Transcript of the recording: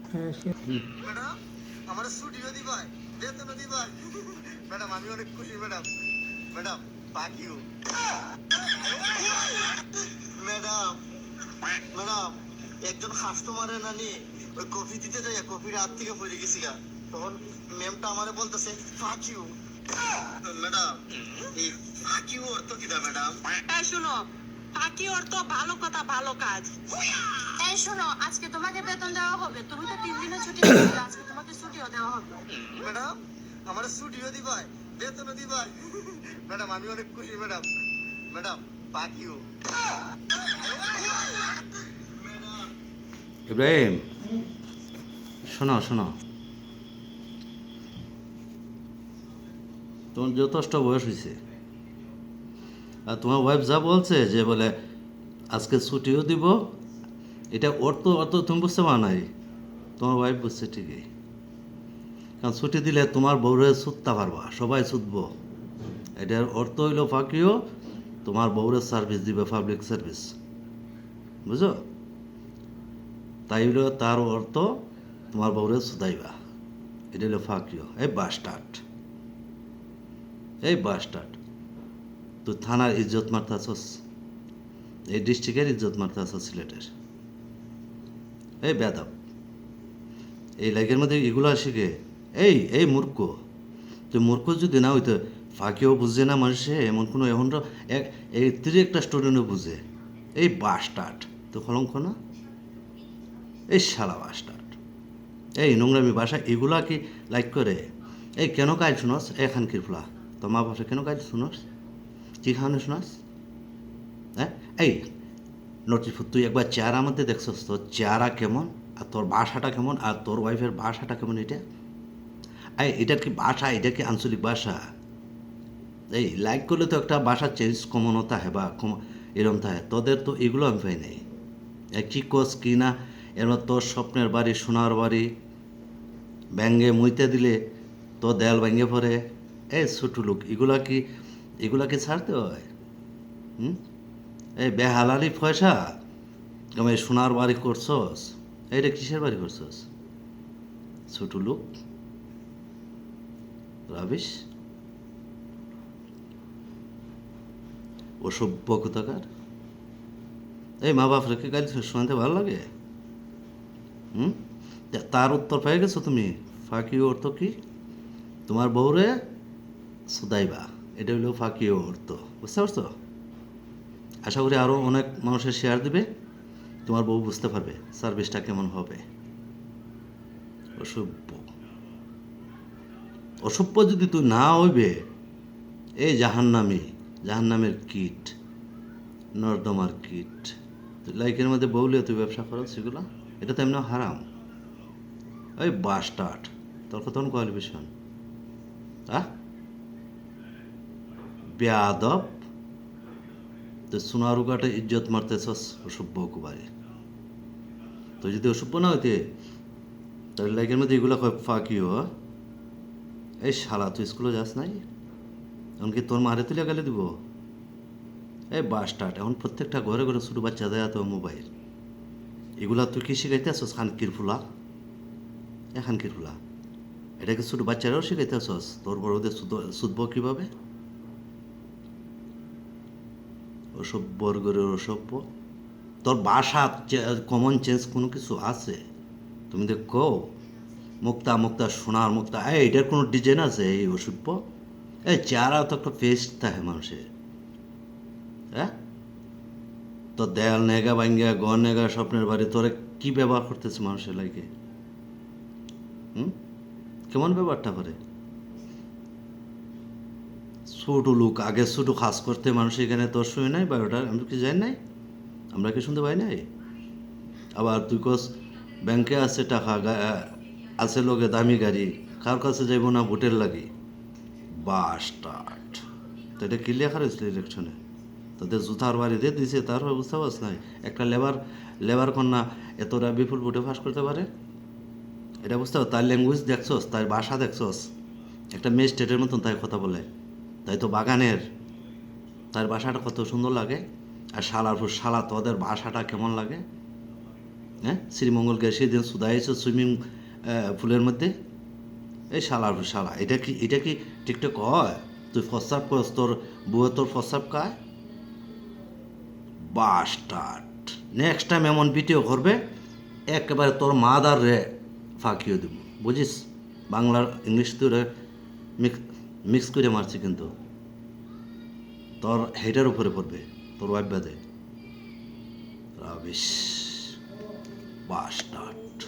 Madam আমার ছুটিও দিবাই, বেতনও দিবাই। ম্যাডাম আমি অনেক খুশি ম্যাডাম। ম্যাডাম পাকিও ম্যাডাম। ম্যাডাম একজন কাস্টমারে নানি ওই কফি দিতে যাই, কফির হাত থেকে পড়ে গেছি গা। তখন ম্যামটা আমারে বলতেছে ফাকিউ। ম্যাডাম এই ফাকিউ অর্থ কিটা ম্যাডাম? এই শুনো, ফাঁকি অর্থ ভালো কথা, ভালো কাজ। এই শোনো, আজকে তোমাকে বেতন দেওয়া হবে। তুমি তো 3 দিনের ছুটি পেয়েছিলে, আজকে তোমাকে ছুটিও দেওয়া হবে। ম্যাডাম আমার ছুটিও দিবাই, বেতনও দিবাই। ম্যাডাম আমি অনেক খুশি ম্যাডাম। ম্যাডাম পাকিও। ইব্রাহিম, শোনো শোনো, তোমার যথেষ্ট বয়স হয়েছে, আর তোমার ওয়াইফ যা বলছে যে বলে আজকে ছুটিও দিব, এটা অর্থ অর্থ তুমি বুঝতে পারো নাই, তোমার ওয়াইফ বুঝছে ঠিকই। কারণ ছুটি দিলে তোমার বউরে ছুটতে পারবা, সবাই ছুটবো। এটার অর্থ হইল ফাঁকিও তোমার বউরে সার্ভিস দিবে, পাবলিক সার্ভিস, বুঝো? তাই হইল তার অর্থ তোমার বউরে ছুটাইবা, এটা হলো ফাঁকিও। এই বাস্টার্ড, এই বাস্টার্ড, তুই থানার ইজ্জত মারতাছস, এই ডিস্ট্রিক্টের ইজ্জত মারতাছস, সিলেটের। এই বেদব, এই লাইকের মধ্যে এগুলো শিখে। এই এই মূর্খ, তুই মূর্খ যদি না হইতো, ফাঁকিও বুঝে না মানুষে, এমন কোনো এখন এই একটা স্টুডেন্টও বুঝে। এই বাস্টার্ড, তো কলঙ্ক না? এই শালা বাস্টার্ড, এই নোংরামি বাসা এগুলা কি লাইক করে? এই কেন কাজ শুনস এখান কিরফলা, তোর মা বাসা কেন কাজ শুনস, কি খাওয়ানো শুনস? হ্যাঁ, এই নটিফুট, তুই একবার চেহারা মধ্যে দেখছস তোর চেহারা কেমন, আর তোর বাসাটা কেমন, আর তোর ওয়াইফের বাসাটা কেমন? এটা কি ভাষা? এটা কি আঞ্চলিক ভাষা? এই লাইক করলে তো একটা ভাষা চেঞ্জ কমন হতা হয়, বা এরম থাকে। তোদের তো এগুলো আমি পাই নাই। কি কোস কি না, এর তোর স্বপ্নের বাড়ি, সোনার বাড়ি ব্যাঙ্গে মুইতে দিলে তো দেয়াল ভেঙে পড়ে। এই ছোটো লোক, এগুলা কি ছাড়তে হয়? এই বেহালালি পয়সা তুমি সোনার বাড়ি করছস, এইটা কিসের বাড়ি করছস? ছোট লোক, রাবিশ, অসভ্য কোথাকার। এই মা বাপ রেখে গালি শোনাতে ভালো লাগে? তার উত্তর পেয়ে গেছো তুমি। ফাঁকি অর্থ কি? তোমার বউরে সুদাইবা, এটা হইলো ফাঁকি অর্থ, বুঝতে পারছো? আশা করি আরও অনেক মানুষের শেয়ার দিবে, তোমার বউ বুঝতে পারবে সার্ভিসটা কেমন হবে। অসভ্য, অসভ্য যদি তুই না হইবে, এই জাহান্নামের কীট, নর্দমার কীট। লাইকের মধ্যে বউলে তুই ব্যবসা করো, সেগুলো এটা তো এমনি হারাম। ওই বাস্টার্ড, তোর কত কোয়ালিফিকেশন? বেয়াদব, তো সোনারুগাটা ইজ্জত মারতেছস অসভ্য কুবারে। তো যদি অসভ্য না হইতে তাহলে লাইকের মধ্যে এগুলো ফাঁকিও। এই শালা, তুই স্কুলে যাস নাই? এমনকি তোর মারে তুলে গেলে দিব? এই বাস্টার্ড, এখন প্রত্যেকটা ঘরে ঘরে ছোটো বাচ্চা দেয় তো মোবাইল। এগুলা তুই কি শিখাইতে আসস? খানকির ফুলা, খানকির ফুলা, এটাকে ছোটো বাচ্চারাও শিখাইতে আসস? তোর বড়দের শুধবো কীভাবে? অসভ্যর ঘরে অসভ্য। তোর বাসা কমন চেঞ্জ কোনো কিছু আছে? তুমি দেখো মুক্তা সোনার মুক্তা, এটার কোনো ডিজাইন আছে? এই অসভ্য, এই চেহারা তো একটা ফেস থাকে মানুষের। হ্যাঁ, তো দেয়াল নেগা ভাঙ্গা, ঘর নেগা, স্বপ্নের বাড়ি, তোরে কি ব্যবহার করতেছে মানুষের লাগে? কেমন ব্যবহারটা করে? ছোটো লোক, আগে ছোটো খাস করতে মানুষ, এখানে তোর শুয়ে নাই বা ওটা আমরা কি জানি নাই? আমরা কি শুনতে পাই নাই? আবার তুই কস ব্যাংকে আছে টাকা, আছে লোকে দামি গাড়ি, কার কাছে যাইব না ভোটের লাগি? বাস্টার্ড, তো এটা কি লেখা রয়েছিল ইলেকশনে? তাদের জুতার বাড়ি দিয়ে দিছে, তার বুঝতে পারছ নাই? একটা লেবার কন্যা এতটা বিপুল ভোটে ফাঁস করতে পারে, এটা বুঝতে পার? তার ল্যাঙ্গুয়েজ দেখছস, তার ভাষা দেখছস? একটা মেয়ে স্টেটের মতন তাই কথা বলে, তাই তো বাগানের, তার ভাষাটা কত সুন্দর লাগে। আর শালার তোদের ভাষাটা কেমন লাগে? হ্যাঁ শ্রীমঙ্গলকে সেদিন সুদাইছে সুইমিং পুলের মধ্যে এই শালা এটা কি টিকটক হয়? তুই ফসাব করস, তোর বউয়ে তোর ফসাব খায়? বাস্টার্ড, নেক্সট টাইম এমন ভিডিও করবে একেবারে তোর মাদার রে ফাঁকিয়ে দেব, বুঝিস? বাংলার ইংলিশ তুই মিক্স করে মারছি, কিন্তু তোর হেডের উপরে পড়বে, তোর ওয়াইফ বাদে। Rubbish, bastard.